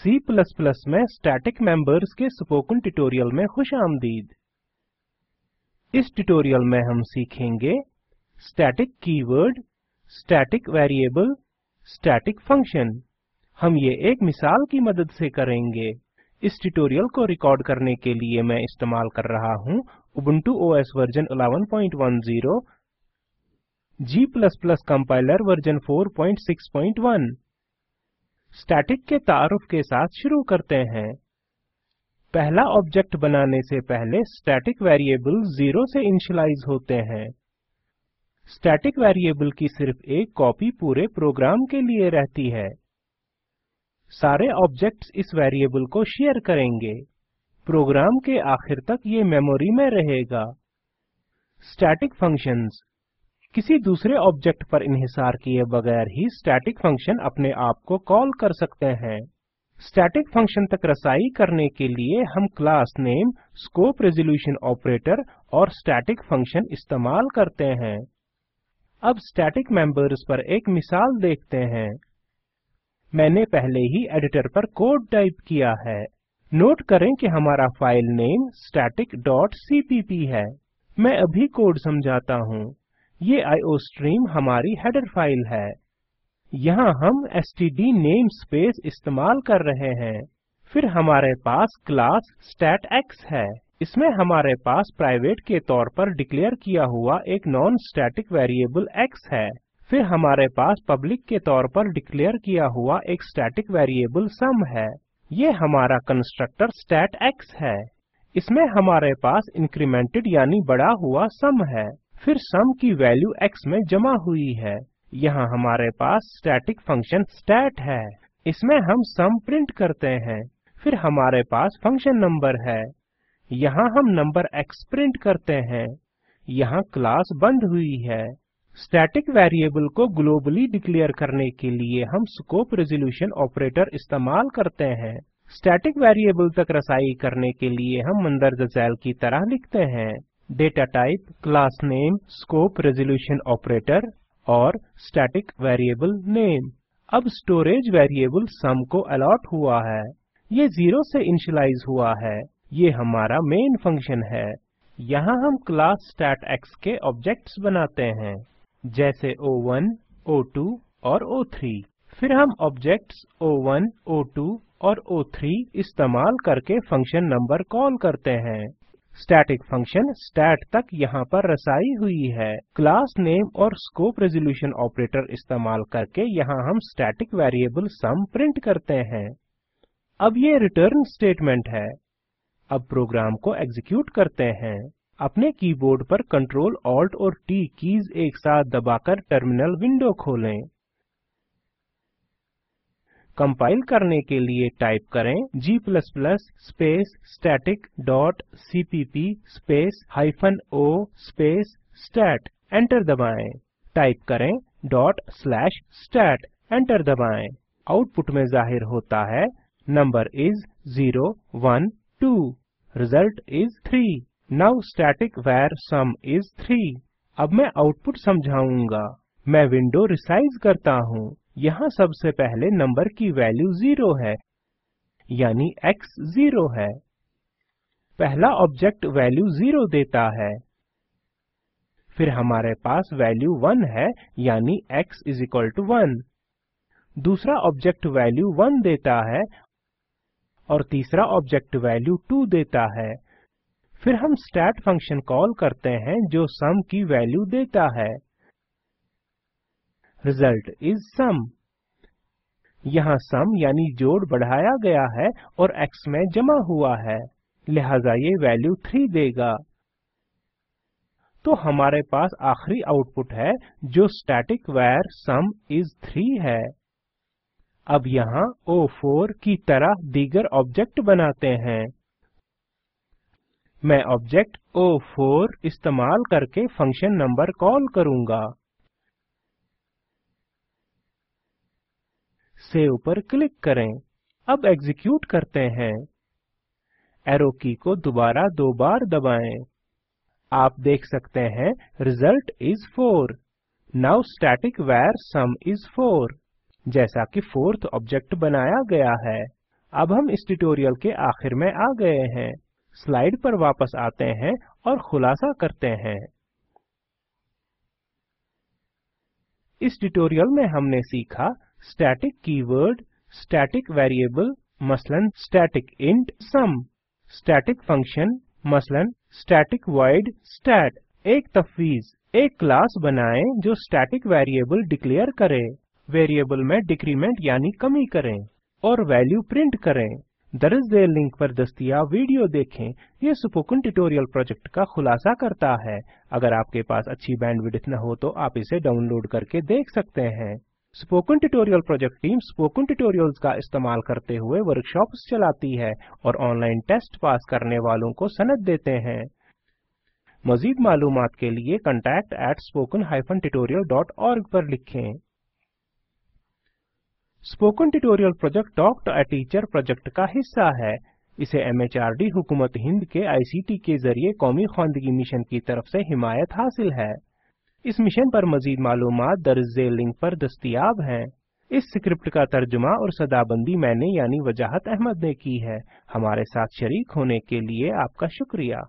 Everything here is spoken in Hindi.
C++ में स्टैटिक मेंबर्स के स्पोकन ट्यूटोरियल में खुशामदीद। इस ट्यूटोरियल में हम सीखेंगे static keyword, static variable, static function. हम ये एक मिसाल की मदद से करेंगे। इस ट्यूटोरियल को रिकॉर्ड करने के लिए मैं इस्तेमाल कर रहा हूँ Ubuntu OS version 11.10, G++ compiler version 4.6.1। Static के तारुफ के साथ शुरू करते हैं। पहला ऑब्जेक्ट बनाने से पहले स्टैटिक वेरिएबल 0 से इनिशियलाइज होते हैं। स्टैटिक वेरिएबल की सिर्फ एक कॉपी पूरे प्रोग्राम के लिए रहती है। सारे ऑब्जेक्ट्स इस वेरिएबल को शेयर करेंगे। प्रोग्राम के आखिर तक ये मेमोरी में रहेगा। स्टैटिक फंक्शंस किसी दूसरे ऑब्जेक्ट पर इन्हिसार किए बगैर ही स्टैटिक फंक्शन अपने आप को कॉल कर सकते हैं। स्टैटिक फंक्शन तक रसाई करने के लिए हम class name, scope resolution operator और स्टैटिक फंक्शन इस्तेमाल करते हैं। अब स्टैटिक मेंबर्स पर एक मिसाल देखते हैं। मैंने पहले ही एडिटर पर कोड टाइप किया है। नोट करें कि हमारा फाइल नेम static.cpp है। मैं अभी कोड समझाता हूँ। ये आईओस्ट्रीम हमारी हेडर फाइल है। यहाँ हम std नेमस्पेस इस्तेमाल कर रहे हैं। फिर हमारे पास क्लास StatX है। इसमें हमारे पास प्राइवेट के तौर पर डिक्लेयर किया हुआ एक नॉन स्टैटिक वेरिएबल x है। फिर हमारे पास पब्लिक के तौर पर डिक्लेयर किया हुआ एक स्टैटिक वेरिएबल sum है। ये हमारा कंस्ट्रक्टर StatX है। इसमें हमारे पास इंक्रीमेंटेड यानी बढ़ा हुआ sum है। फिर sum की वैल्यू x में जमा हुई है। यहाँ हमारे पास स्टैटिक फंक्शन stat है। इसमें हम sum प्रिंट करते हैं। फिर हमारे पास फंक्शन नंबर है। यहाँ हम नंबर x प्रिंट करते हैं। यहाँ क्लास बंद हुई है। स्टैटिक वेरिएबल को ग्लोबली डिक्लेयर करने के लिए हम स्कोप रेजोल्यूशन ऑपरेटर इस्तेमाल करते हैं। स्टैटिक वेरिएबल तक रसाई करने के लिए हम मंदरजा झैल की तरह लिखते हैं। Data type, class name, scope resolution operator और स्टैटिक वेरिएबल नेम। अब स्टोरेज वेरिएबल sum को अलॉट हुआ है। ये 0 से इनिशियलाइज हुआ है। ये हमारा मेन फंक्शन है। यहाँ हम क्लास StatX के ऑब्जेक्ट्स बनाते हैं, जैसे O1, O2 और O3। फिर हम ऑब्जेक्ट्स O1, O2 और O3 इस्तेमाल करके फंक्शन नंबर कॉल करते हैं। स्टैटिक फंक्शन stat तक यहाँ पर रसाई हुई है। क्लास नेम और स्कोप रेजोल्यूशन ऑपरेटर इस्तेमाल करके यहाँ हम स्टैटिक वेरिएबल sum प्रिंट करते हैं। अब ये रिटर्न स्टेटमेंट है। अब प्रोग्राम को एग्जीक्यूट करते हैं। अपने कीबोर्ड पर Ctrl, Alt और T कीज एक साथ दबाकर टर्मिनल विंडो खोलें। कंपाइल करने के लिए टाइप करें G++ space static.cpp space -o space stat। Enter दबाएं। टाइप करें ./stat। एंटर दबाएं। आउटपुट में जाहिर होता है number is 0, 1, 2। Result is 3। Now static var sum is 3। अब मैं आउटपुट समझाऊंगा। मैं विंडो रिसाइज करता हूँ। यहाँ सबसे पहले नंबर की वैल्यू 0 है, यानी x 0 है। पहला ऑब्जेक्ट वैल्यू 0 देता है। फिर हमारे पास वैल्यू 1 है, यानी x 1। दूसरा ऑब्जेक्ट वैल्यू 1 देता है और तीसरा ऑब्जेक्ट वैल्यू 2 देता है। फिर हम stat फंक्शन कॉल करते हैं जो sum की वैल्यू देता है। Result is sum। यहाँ sum यानी जोड़ बढ़ाया गया है और x में जमा हुआ है, लिहाजा ये वैल्यू 3 देगा। तो हमारे पास आखिरी आउटपुट है जो स्टैटिक var sum is 3 है। अब यहाँ O4 की तरह दीगर ऑब्जेक्ट बनाते हैं। मैं ऑब्जेक्ट O4 इस्तेमाल करके फंक्शन नंबर कॉल करूंगा। सेव पर क्लिक करें। अब एग्जीक्यूट करते हैं। एरो की को दोबारा 2 बार दबाएं। आप देख सकते हैं result is 4। Now static var sum is 4। जैसा कि फोर्थ ऑब्जेक्ट बनाया गया है। अब हम इस ट्यूटोरियल के आखिर में आ गए हैं। स्लाइड पर वापस आते हैं और खुलासा करते हैं। इस ट्यूटोरियल में हमने सीखा स्टैटिक कीवर्ड, स्टैटिक वेरिएबल मसलन स्टैटिक इंट सम, स्टैटिक फंक्शन मसलन स्टैटिक वॉइड स्टैट। एक तफवीज, एक क्लास बनाएं जो स्टैटिक वेरिएबल डिक्लेयर करे, वेरिएबल में डिक्रीमेंट यानी कमी करें और वैल्यू प्रिंट करें। दर्ज लिंक पर दस्तयाब वीडियो देखें। ये स्पोकन ट्यूटोरियल प्रोजेक्ट का खुलासा करता है। अगर आपके पास अच्छी बैंडविड्थ न हो तो आप इसे डाउनलोड करके देख सकते हैं। Spoken tutorial project team spoken tutorials का इस्तेमाल करते हुए वर्कशॉप्स चलाती है और ऑनलाइन टेस्ट पास करने वालों को सनद देते हैं। मजीद मालूमात के लिए contact@spoken-tutorial.org पर लिखें। Spoken tutorial project talk to a teacher project का हिस्सा है। इसे एमएचआरडी हुकूमत हिंद के आईसीटी के जरिए कौमी ख्वानदगी मिशन की तरफ से हिमायत हासिल है। इस मिशन पर मजीद मालूमात दर्ज लिंक पर दस्तयाब हैं। इस स्क्रिप्ट का तर्जुमा और सदाबंदी मैंने यानी वजाहत अहमद ने की है। हमारे साथ शरीक होने के लिए आपका शुक्रिया।